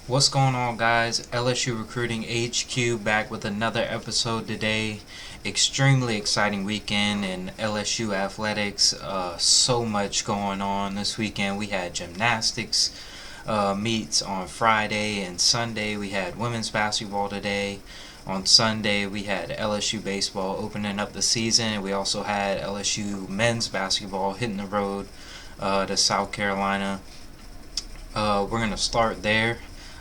What's going on, guys? LSU Recruiting HQ back with another episode today. Extremely exciting weekend in LSU athletics. So much going on this weekend. We had gymnastics meets on Friday and Sunday. We had women's basketball today. On Sunday, we had LSU baseball opening up the season. We also had LSU men's basketball hitting the road to South Carolina. We're going to start there.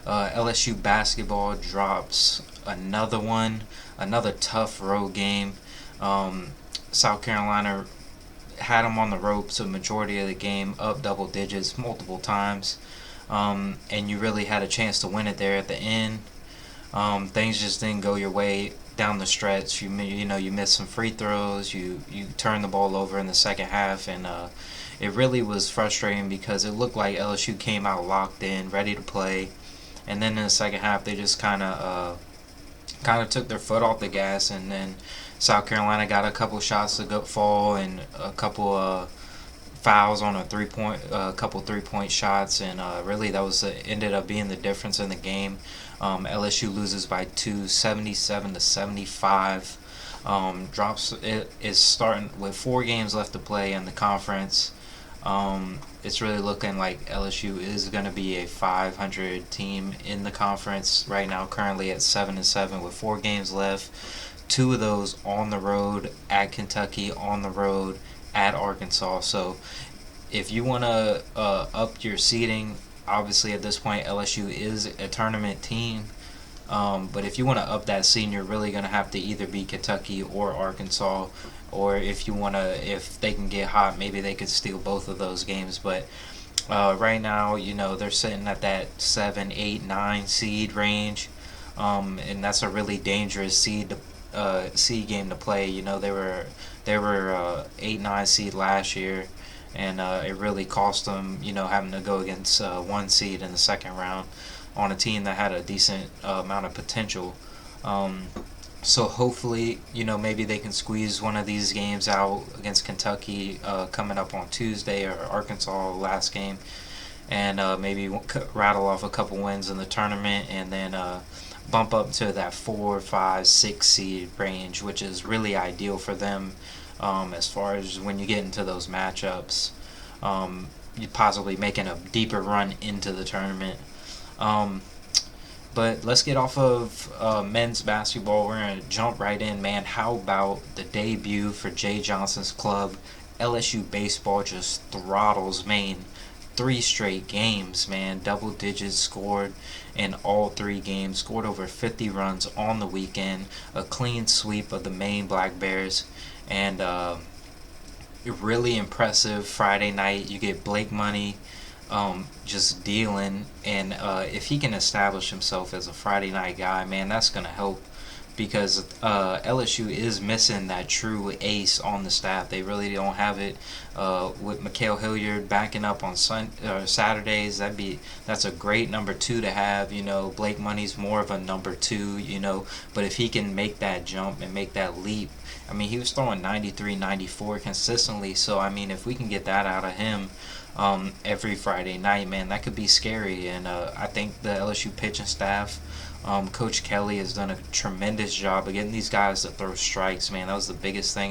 LSU basketball drops another tough road game. South Carolina had them on the ropes a majority of the game, up double digits multiple times, and you really had a chance to win it there at the end. Things just didn't go your way down the stretch. You missed some free throws. You turned the ball over in the second half, and it really was frustrating because it looked like LSU came out locked in, ready to play, and then in the second half they just kind of took their foot off the gas, and then South Carolina got a couple shots to go fall and a couple fouls on a couple 3-point shots, and really that was ended up being the difference in the game. LSU loses by 77-75. Drops it is starting with 4 games left to play in the conference. It's really looking like LSU is going to be a 500 team in the conference right now, currently at 7-7 with 4 games left. 2 of those on the road at Kentucky, on the road at Arkansas. So if you want to up your seeding, obviously at this point LSU is a tournament team. But if you want to up that seed, you're really going to have to either beat Kentucky or Arkansas, or if they can get hot, maybe they could steal both of those games. But right now, they're sitting at that 7, 8, 9 seed range, and that's a really dangerous seed game to play. They were 8, 9 seed last year, and it really cost them, having to go against 1 seed in the second round on a team that had a decent amount of potential. So hopefully, maybe they can squeeze one of these games out against Kentucky coming up on Tuesday, or Arkansas last game, and maybe rattle off a couple wins in the tournament, and then bump up to that 4, 5, 6 seed range, which is really ideal for them as far as when you get into those matchups. You possibly making a deeper run into the tournament. But let's get off of men's basketball. We're going to jump right in, man. How about the debut for Jay Johnson's club? LSU baseball just throttles Maine. 3 straight games, man. Double digits scored in all 3 games. Scored over 50 runs on the weekend. A clean sweep of the Maine Black Bears. And really impressive Friday night. You get Blake Money just dealing, and if he can establish himself as a Friday night guy, man, that's gonna help, because LSU is missing that true ace on the staff. They really don't have it with Mikal Hilliard backing up on Saturdays. That's a great number 2 to have. Blake Money's more of a number 2. But if he can make that jump and make that leap, he was throwing 93, 94 consistently. So if we can get that out of him every Friday night, man, that could be scary. And I think the LSU pitching staff, Coach Kelly has done a tremendous job of getting these guys to throw strikes, man. That was the biggest thing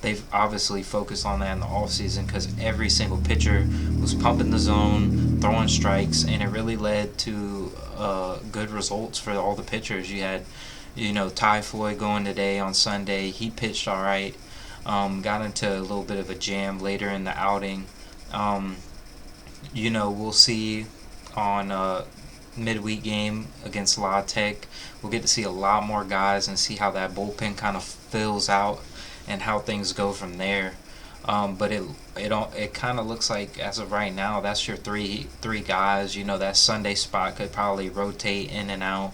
they've obviously focused on that in the offseason, because every single pitcher was pumping the zone, throwing strikes, and it really led to good results for all the pitchers. You had, Ty Floyd going today on Sunday. He pitched all right. Got into a little bit of a jam later in the outing. We'll see on midweek game against La Tech. We'll get to see a lot more guys and see how that bullpen kind of fills out and how things go from there. But it kind of looks like, as of right now, that's your three guys. That Sunday spot could probably rotate in and out,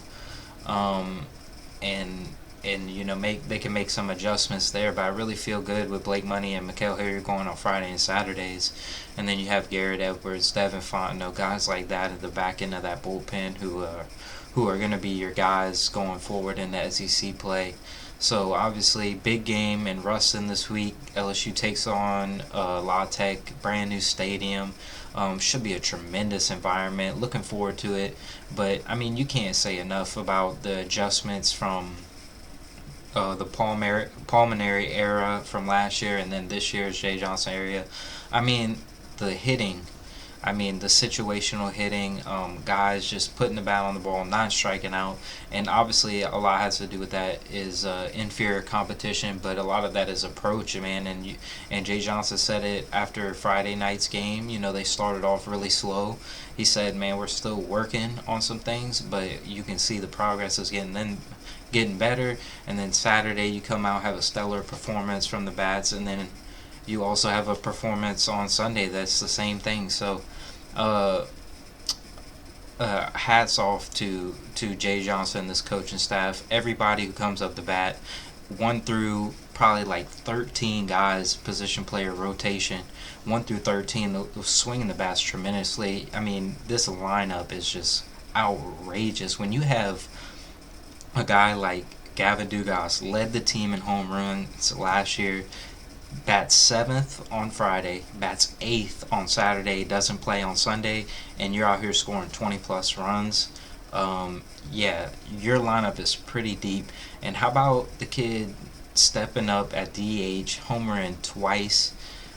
and they can make some adjustments there. But I really feel good with Blake Money and Mikal Hilliard going on Friday and Saturdays, and then you have Garrett Edwards, Devin Fontenot, guys like that at the back end of that bullpen who are going to be your guys going forward in the SEC play. So obviously, big game in Ruston this week. LSU takes on La Tech, brand new stadium. Should be a tremendous environment. Looking forward to it. But I mean, you can't say enough about the adjustments from the pulmonary era from last year and then this year's Jay Johnson area. I mean, the hitting. I mean, the situational hitting, guys just putting the bat on the ball, not striking out, and obviously a lot has to do with that is inferior competition, but a lot of that is approach, man. And Jay Johnson said it after Friday night's game. You know, they started off really slow. He said, "Man, we're still working on some things, but you can see the progress is getting better." And then Saturday, you come out, have a stellar performance from the bats, and then you also have a performance on Sunday that's the same thing. So, uh, hats off to Jay Johnson, this coaching staff, everybody who comes up the bat, 1 through probably like 13 guys, position player rotation, 1 through 13, swinging the bats tremendously. I mean, this lineup is just outrageous. When you have a guy like Gavin Dugas led the team in home runs last year, bats 7th on Friday, bats 8th on Saturday, doesn't play on Sunday, and you're out here scoring 20 plus runs. Yeah, your lineup is pretty deep. And how about the kid stepping up at DH, homering twice?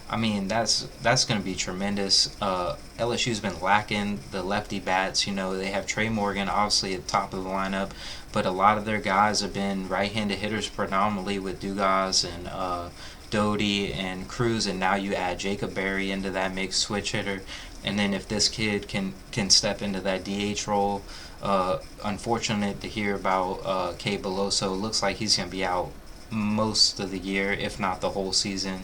I mean, that's going to be tremendous. LSU's been lacking the lefty bats. You know, they have Trey Morgan, obviously, at the top of the lineup, but a lot of their guys have been right-handed hitters predominantly with Dugas and Doty and Cruz, and now you add Jacob Berry into that mix, switch hitter. And then if this kid can step into that DH role, unfortunate to hear about Kay Beloso. Looks like he's going to be out most of the year, if not the whole season.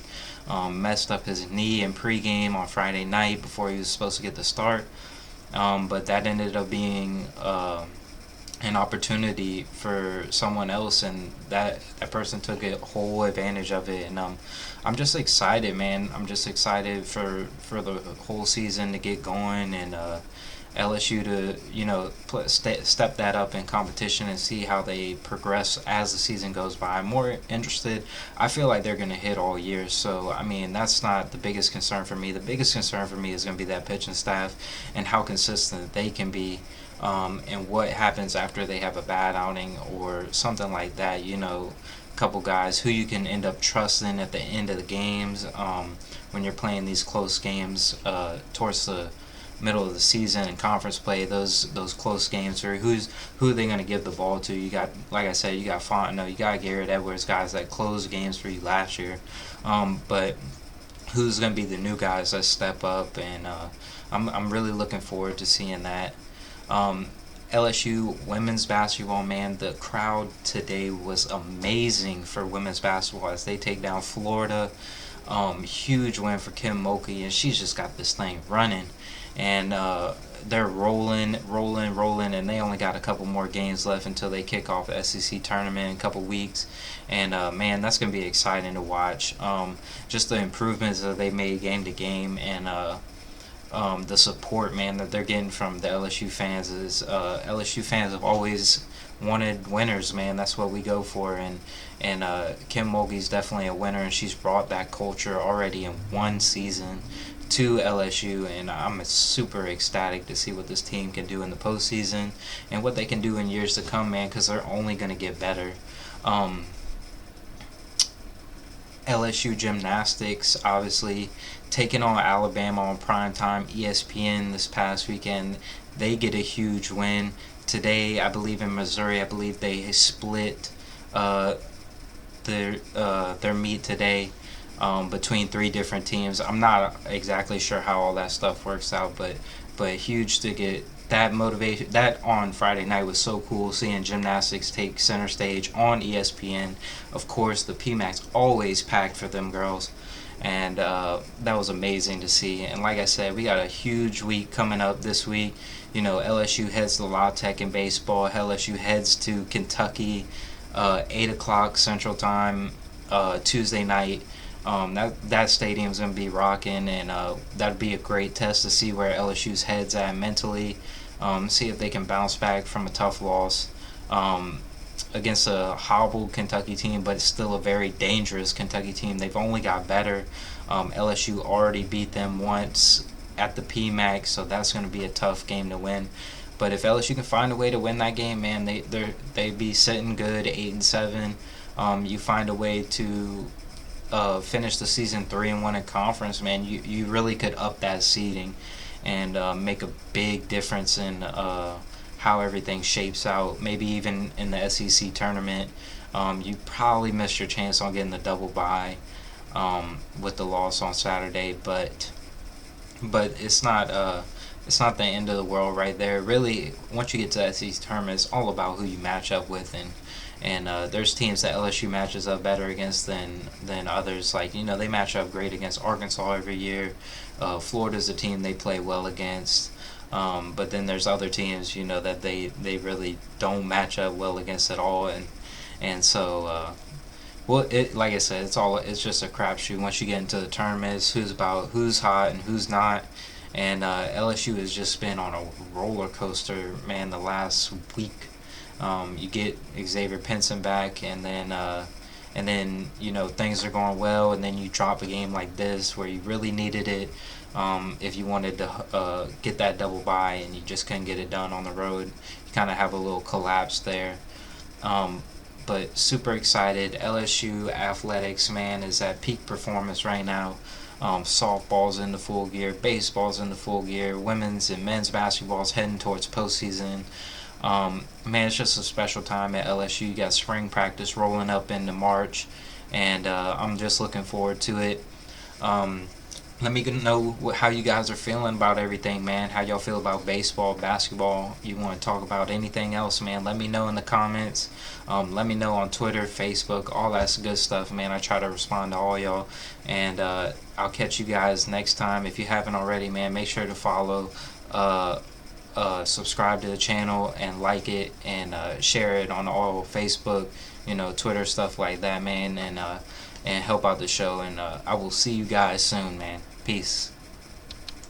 Messed up his knee in pregame on Friday night before he was supposed to get the start. But that ended up being an opportunity for someone else, and that person took a whole advantage of it. And I'm just excited, man. I'm just excited for the whole season to get going, and LSU to step that up in competition and see how they progress as the season goes by. I'm more interested. I feel like they're going to hit all year, so I mean that's not the biggest concern for me. The biggest concern for me is going to be that pitching staff and how consistent they can be. And what happens after they have a bad outing or something like that. You know, a couple guys who you can end up trusting at the end of the games when you're playing these close games towards the middle of the season and conference play. Those close games, or who are they going to give the ball to? You got, like I said, you got Fontenot, you got Garrett Edwards, guys that closed games for you last year. But who's going to be the new guys that step up? And I'm really looking forward to seeing that. LSU women's basketball, man, the crowd today was amazing for women's basketball as they take down Florida. Huge win for Kim Mulkey, and she's just got this thing running. And they're rolling, and they only got a couple more games left until they kick off the SEC tournament in a couple weeks. And man, that's going to be exciting to watch. Just the improvements that they made game to game, and the support, man, that they're getting from the LSU fans is LSU fans have always wanted winners, man. That's what we go for, and Kim Mulkey's definitely a winner, and she's brought that culture already in one season to LSU, and I'm super ecstatic to see what this team can do in the postseason and what they can do in years to come, man, because they're only going to get better. LSU gymnastics, obviously, taking on Alabama on primetime ESPN this past weekend. They get a huge win. Today, I believe in Missouri, I believe they split their meet today between 3 different teams. I'm not exactly sure how all that stuff works out, but huge to get that motivation. That on Friday night was so cool, seeing gymnastics take center stage on ESPN. Of course, the PMAC's always packed for them girls, and that was amazing to see. And like I said, we got a huge week coming up this week. You know, LSU heads to La Tech in baseball. LSU heads to Kentucky, 8 o'clock Central Time, Tuesday night. That stadium's going to be rocking, and that'd be a great test to see where LSU's head's at mentally, see if they can bounce back from a tough loss. against a hobbled Kentucky team, but it's still a very dangerous Kentucky team. They've only got better. LSU already beat them once at the PMAC, so that's going to be a tough game to win. But if LSU can find a way to win that game, man, they'd be sitting good, 8-7. You find a way to finish the season 3-1 in conference, man. You really could up that seeding and make a big difference in how everything shapes out. Maybe even in the SEC tournament, you probably missed your chance on getting the double bye with the loss on Saturday, but it's not the end of the world right there. Really, once you get to that SEC tournament, it's all about who you match up with, and there's teams that LSU matches up better against than others. Like, they match up great against Arkansas every year. Florida's a team they play well against. But then there's other teams, that they really don't match up well against at all, and so well, like I said, it's just a crapshoot. Once you get into the tournament, it's who's hot and who's not. And LSU has just been on a roller coaster, man, the last week. You get Xavier Pinson back, and then things are going well, and then you drop a game like this where you really needed it. If you wanted to get that double bye and you just couldn't get it done on the road, you kind of have a little collapse there. But super excited. LSU athletics, man, is at peak performance right now. Softball's in the full gear, baseball's in the full gear, women's and men's basketball's heading towards postseason. Man, it's just a special time at LSU. You got spring practice rolling up into March, and I'm just looking forward to it. Let me know how you guys are feeling about everything, man. How y'all feel about baseball, basketball. You want to talk about anything else, man, let me know in the comments. Let me know on Twitter, Facebook, all that good stuff, man. I try to respond to all y'all. And I'll catch you guys next time. If you haven't already, man, make sure to follow, subscribe to the channel, and like it, and share it on all Facebook, Twitter, stuff like that, man. And help out the show. And I will see you guys soon, man. Peace.